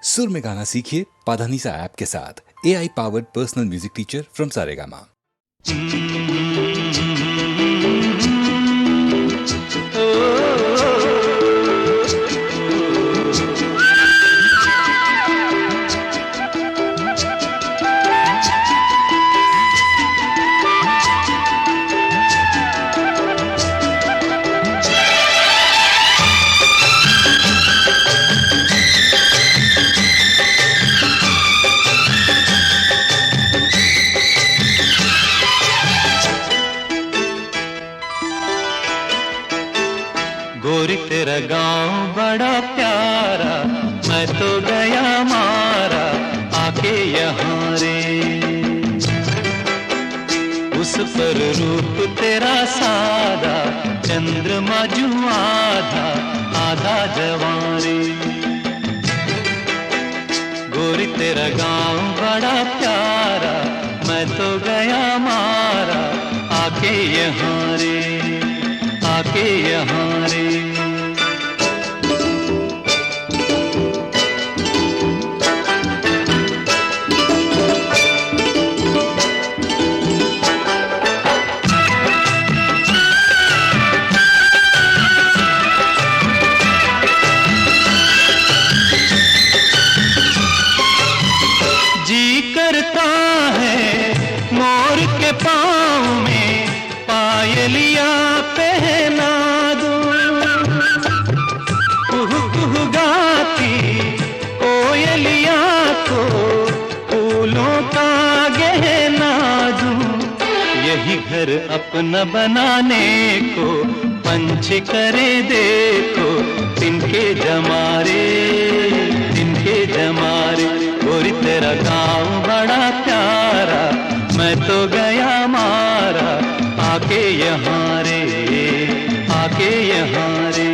सुर में गाना सीखिए पाधानीसा ऐप के साथ। AI powered personal music teacher from Saregama. गोरी तेरा गांव बड़ा प्यारा, मैं तो गया मारा आके यहाँ रे। उस पर रूप तेरा सादा, चंद्रमा जू आधा आधा जवां रे। गोरी तेरा गांव बड़ा प्यारा, मैं तो गया मारा आके यहाँ रे, आके यहाँ रे। जी करता है मोर के पाँव में पायलिया पहना दूं, कुहू कुहू गाती कोयलिया को फूलों का गहना दूं। यही घर अपना बनाने को पंछी करे देखो, तिनके जमारे, तिनके जमारे। गोरी तेरा गाँव बड़ा प्यारा, मैं तो गया मारा आके यहाँ रे, आके यहाँ रे।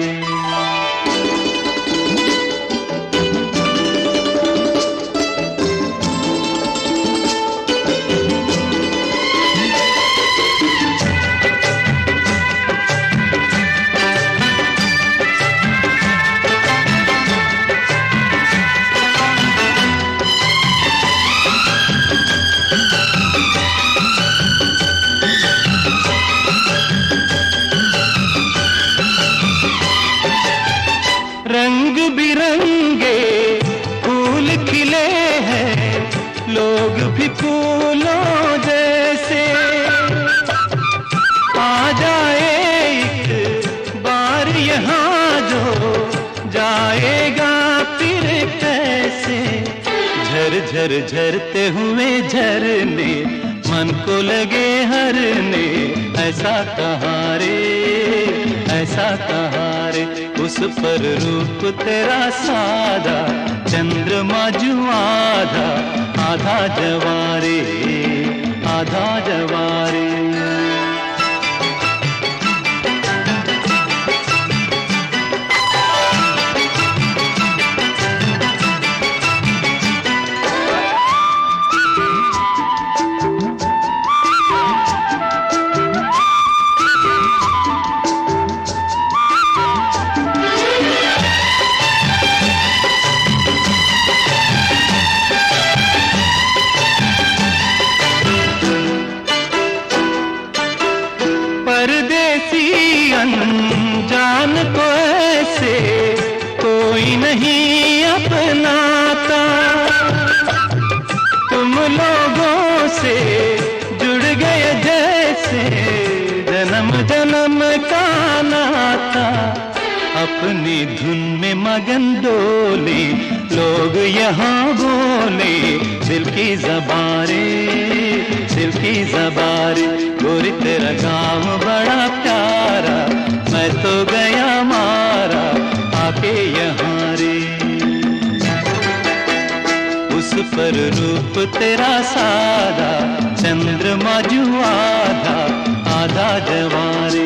रंग बिरंगे फूल खिले हैं, लोग भी फूलों जैसे। आ जाए एक बार यहाँ जो, जाएगा फिर कैसे। झर झर झरते हुए झरने मन को लगे हरने, ऐसा कहाँ रे, ऐसा कहाँ रे। उस पर रूप तेरा सादा, चंद्रमा जू आधा आधा जवारे, आधा जवारे। परदेसी अनजान को ऐसे कोई नहीं अपनाता, तुम लोगों से जुड़ गए जैसे जन्म जन्म का नाता। अपनी धुन में मगन डोले लोग यहाँ बोले, दिल की ज़बारे, दिल की ज़बारे। गोरी तेरा गाँव बड़ा प्यारा, मैं तो गया मारा आके यहाँ रे। उस पर रूप तेरा सादा, चंद्रमा जू आधा आधा जवारे।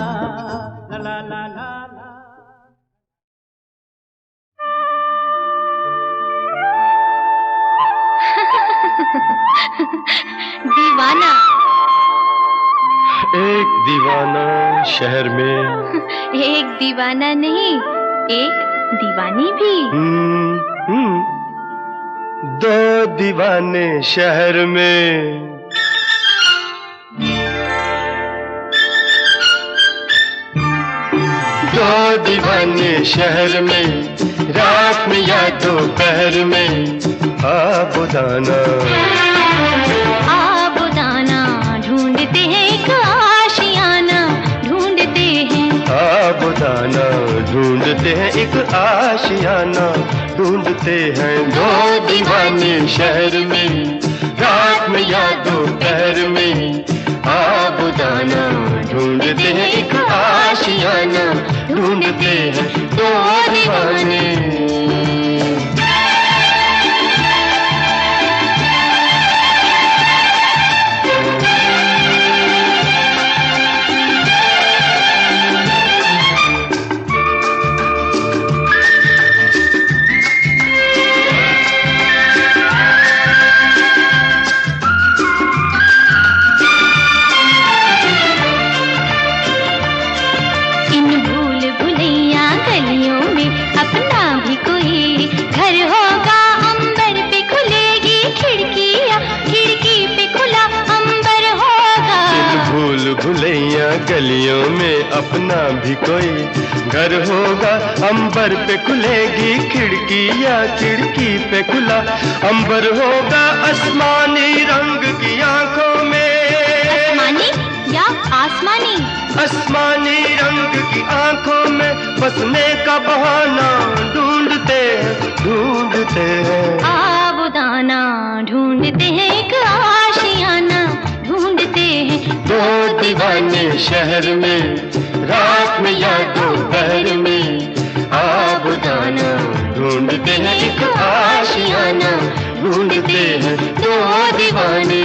ला ला ला ला ला। दीवाना। एक दीवाना शहर में, एक दीवाना नहीं, एक दीवानी भी। दो दीवाने शहर में। दो दीवाने शहर में, रात में या दोपहर में। आबुदाना आबुदाना ढूंढते हैं एक आशियाना, ढूंढते हैं आबुदाना ढूंढते हैं एक आशियाना। ढूंढते हैं दो दीवाने शहर में, रात में या दोपहर में आबुदाना ढूंढते हैं, एक आशियाना ढूंढते हैं दो दीवाने। गलियों में अपना भी कोई घर होगा, अंबर पे खुलेगी खिड़की या खिड़की पे खुला अंबर होगा, आसमानी रंग की आंखों में। आसमानी या आसमानी? आसमानी रंग की आंखों में बसने का बहाना ढूंढते हैं आबुदाना ढूंढते हैं, एक आशियाना ढूंढते हैं दो दीवाने शहर में, रात में या दोपहर में आबुदाना ढूंढते हैं, एक आशियाना ढूंढते हैं दो दीवाने।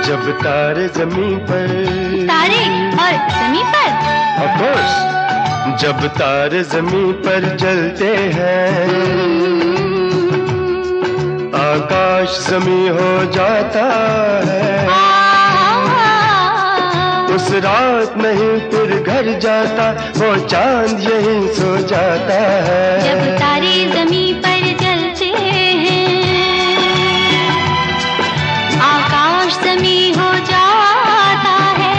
जब तारे जमीन पर, तारे और जमीन पर, ऑफ कोर्स, जब तारे जमीन पर जलते हैं आकाश जमीन हो जाता है, उस रात नहीं फिर घर जाता वो चांद यहीं सो जाता है। जब तारे जमीन पर जलते हैं आकाश जमीन हो जाता है,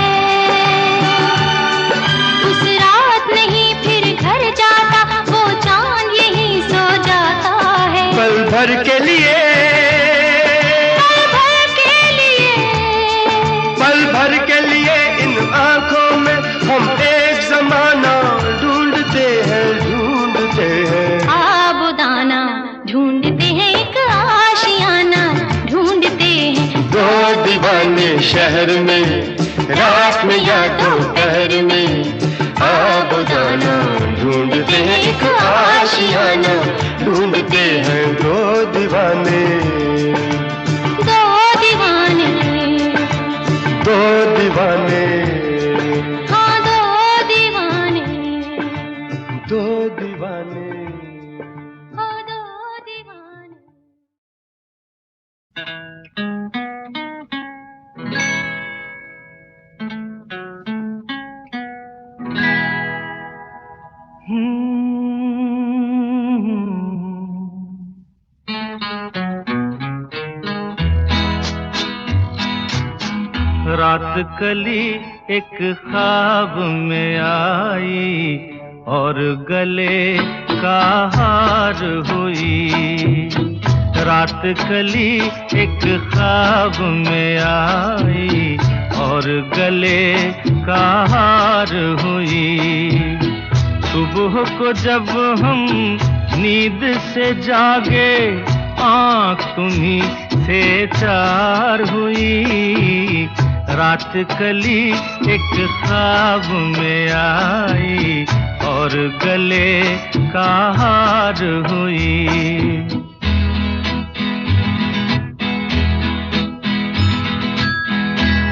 उस रात नहीं फिर घर जाता वो चांद यहीं सो जाता है। पल भर के लिए, पल भर के लिए इन आंखों में हम एक जमाना ढूंढते हैं आबुदाना ढूंढते हैं, एक आशियाना ढूंढते हैं दो दीवाने शहर में, रात में या दोपहर में आबुदाना ढूंढते हैं, एक आशियाना ढूंढते हैं दो दीवाने। दो दीवाने, दो दीवाने, हाँ दो दीवाने, दो दीवाने। हाँ दो दीवाने। रात कली एक ख्वाब में आई और गले का हार हुई। रात कली एक ख्वाब में आई और गले का हार हुई। सुबह को जब हम नींद से जागे आँख तुम्हीं से चार हुई। रात कली एक ख्वाब में आई और गले का हार हुई।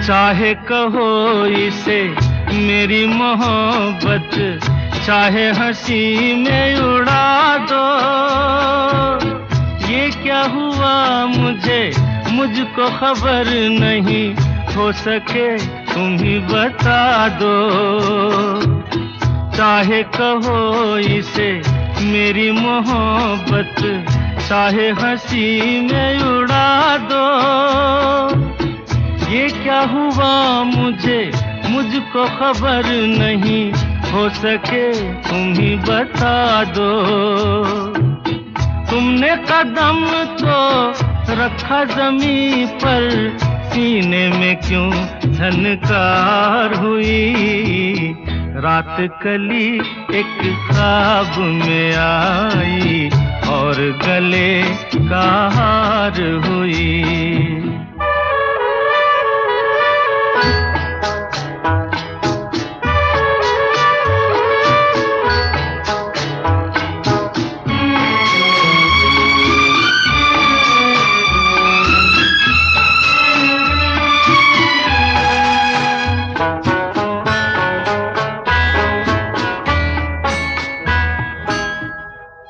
चाहे कहो इसे मेरी मोहब्बत, चाहे हंसी में उड़ा दो। ये क्या हुआ मुझको खबर नहीं, हो सके तुम ही बता दो। चाहे कहो इसे मेरी मोहब्बत, चाहे हंसी में उड़ा दो। ये क्या हुआ मुझको खबर नहीं, हो सके तुम ही बता दो। तुमने कदम तो रखा जमीन पर, सीने में क्यों झनकार हुई। रात कली एक ख्वाब में आई और गले का हार हुई।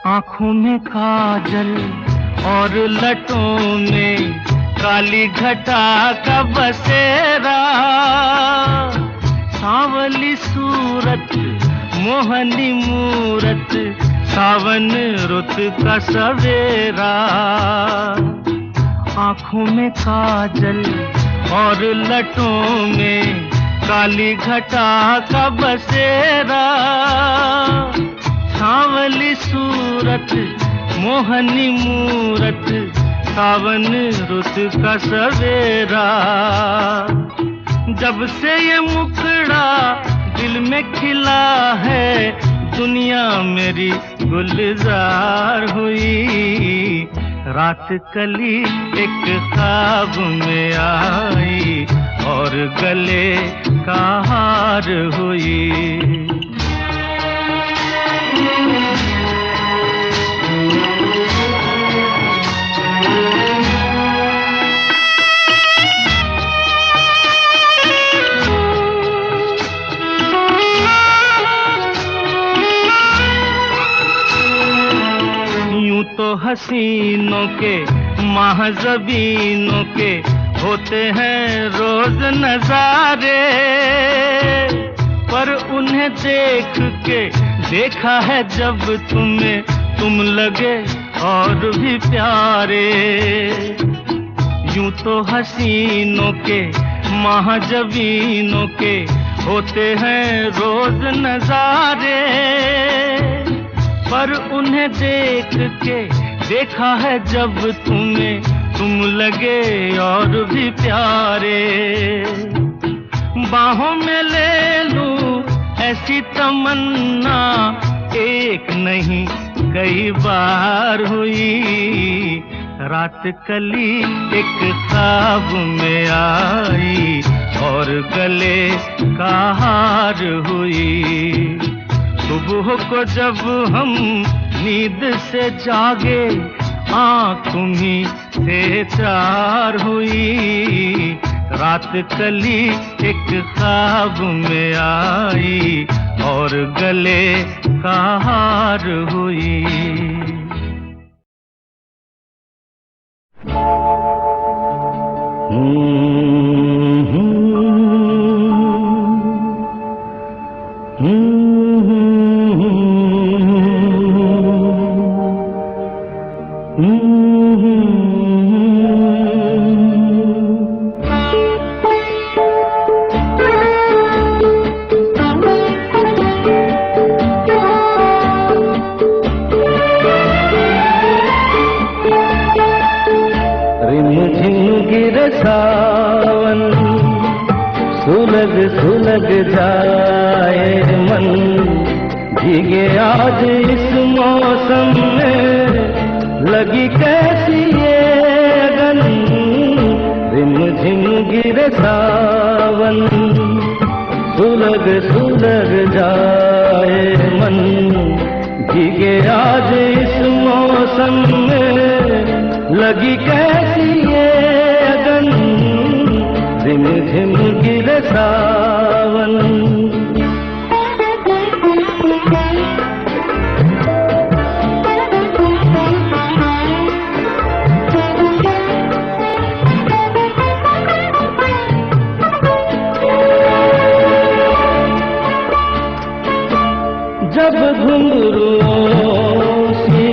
आँखों में काजल और लटों में काली घटा का बसेरा, सांवली सूरत मोहनी मूरत, सावन रुत का सवेरा। आँखों में काजल और लटों में काली घटा का बसेरा, सांवली सूरत मोहनी मूरत, सावन रुत का सवेरा। जब से ये मुखड़ा दिल में खिला है, दुनिया मेरी गुलजार हुई। रात कली एक ख्वाब में आई और गले का हार हुई। यूं तो हसीनों के महज़बीनों के होते हैं रोज नजारे, पर उन्हें देख के देखा है जब तुम्हें, तुम लगे और भी प्यारे। यूं तो हसीनों के महज़बीनों के होते हैं रोज नजारे, पर उन्हें देख के देखा है जब तुम्हें, तुम लगे और भी प्यारे। बाहों में ले लूं ऐसी तमन्ना, एक नहीं कई बार हुई। रात कली एक ख्वाब में आई और गले का हार हुई। सुबह को जब हम नींद से जागे, आँख तुम्हीं से चार हुई। रात कली एक ख्वाब में आई और गले का हार हुई। सावन सुलग सुलग जाए मन, भीगे आज इस मौसम में लगी कैसी ये अगन। रिम झिम गिरे सावन सुलग सुलग जाए मन, भीगे आज इस मौसम में लगी कैसी ये अगन। रिम झिम गिरे सावन जब घुंघरुओं सी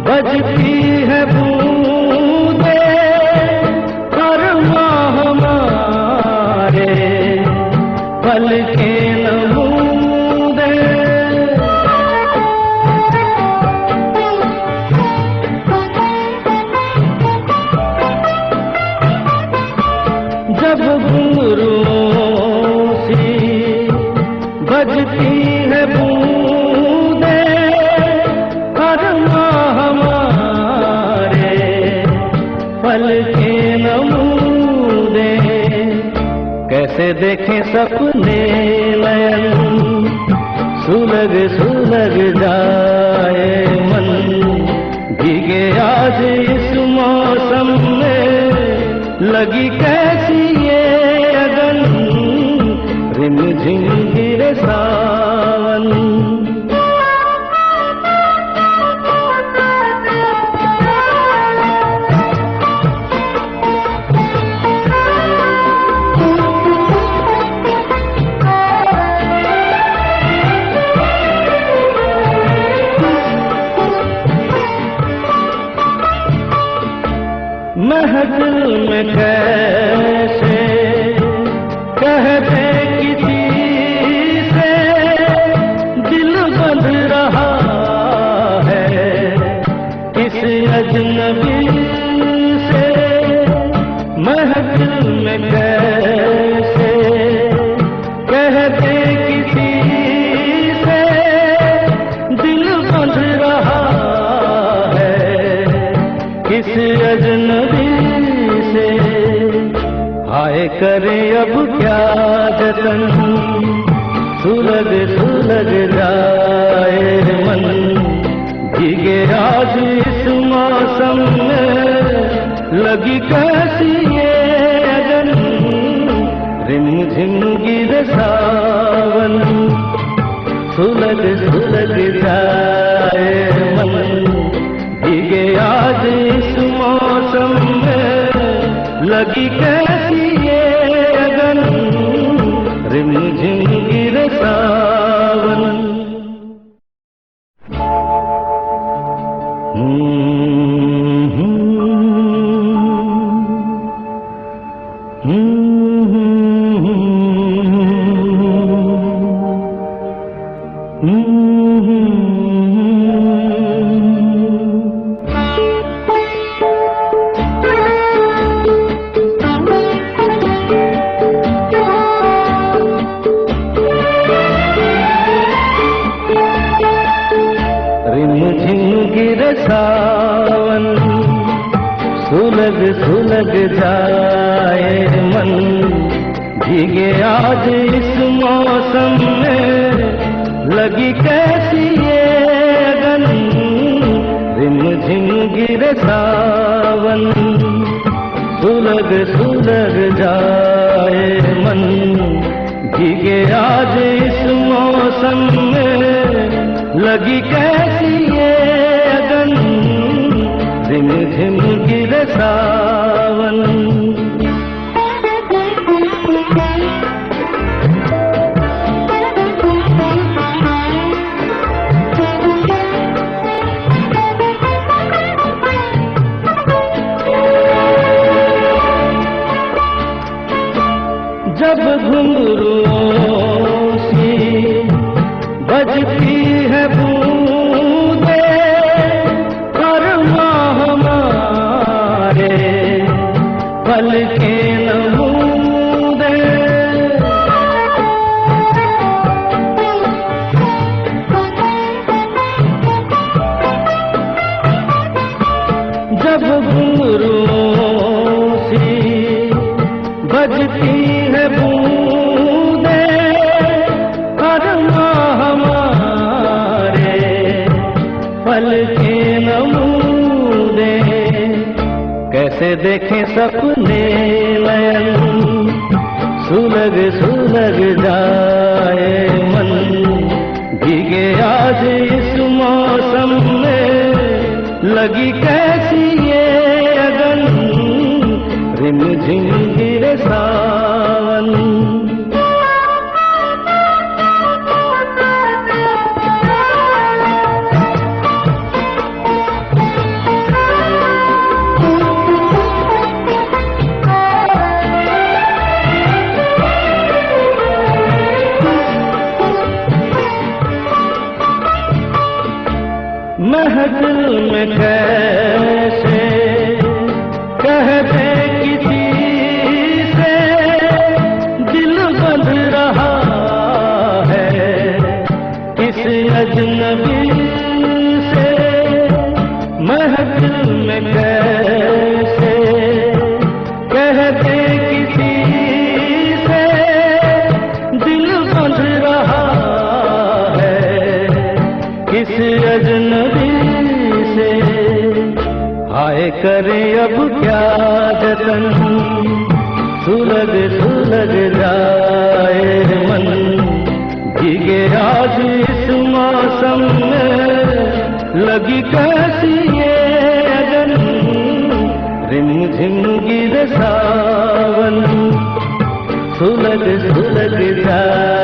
बजती है बूंदे हर माह हमारे पल के नमूदे, जब घुंघरुओं सी बजती है बूंदे हर माह हमारे पल के नमूदे, कैसे देखें सपने नयन सुलग सुलग जाए मन, भीगे आज इस मौसम में लगी कैसी ये अगन, रिमझिम गिरे सावन। महफिल में कैसे कह दे किसी से दिल बंध रहा है किस अजनबी से, महफिल में कैसे कह दे किसी से दिल बंध रहा है किस अजनबी से, हाय करे अब क्या जतन सुलग सुलग जाए मन, भीगे आज इस मौसम में लगी कैसी ये अगन, रिमझिम गिरे सावन, सुलग सुलग जाए मन, भीगे आज इस मौसम में लगी कैसी ये अगन, रिमझिम गिरे सावन। सावन सुलग सुलग जाए मन, भीगे आज इस मौसम में लगी कैसी ये अगन, रिमझिम गिरे सावन, सुलग सुलग जाए मन, भीगे आज इस मौसम में लगी कैसी ये अगन, रिमझिम गिरे सावन। जब घुंघरुओं सी बजती है बूंदे हर माह हमारे पल के नमूदे, जब घुंघरुओं सी बजती है बूंदे हर माह हमारे पल के नमूदे, कैसे देखें सपने नयन सुलग सुलग जाए मन, भीगे आज इस मौसम में लगी कैसी ये अगन, रिमझिम गिरे सावन। महफिल में कैसे कहते किसी से दिल बंध रहा है, किस अजनबी से महफिल में कैसे कहते किसी से दिल बंध रहा है, किस अजनबी से। हाय करे अब क्या जतन, सुलग सुलग जाए मन, भीगे आज इस मौसम में लगी कैसी ये अगन, रिमझिम गिरे सावन, सुलग सुलग जाए